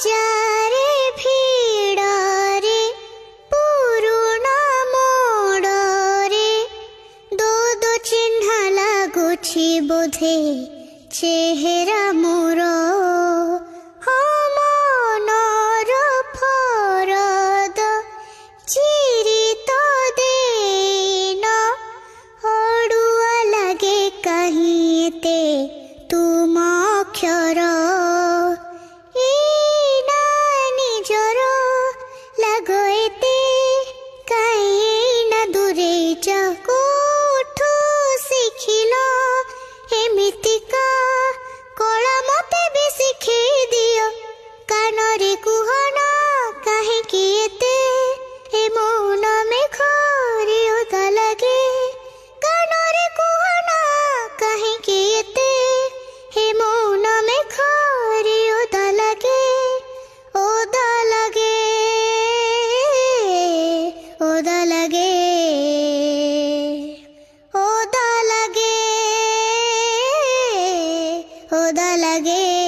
हजारे भिड़रे पुरुना मोड़रे दो दो चिन्ह लगुछि बोधे चेहरा मोर मनर फरद चिरी तो देन अड़ुआ लगे कहीं ते तुम अक्षर निजर लगते कहीं न दूरे कोठू शिखिल एमितिका कला मते भी शिखे दियो कानरे कुहना कहीं एते ए मौन मेघरे ओदा लगे कानरे कुहना कहीं एते हे मौन मेघरे ओदा लगे ओदा लगे ओदा लगे ओदा लगे ओदा लगे।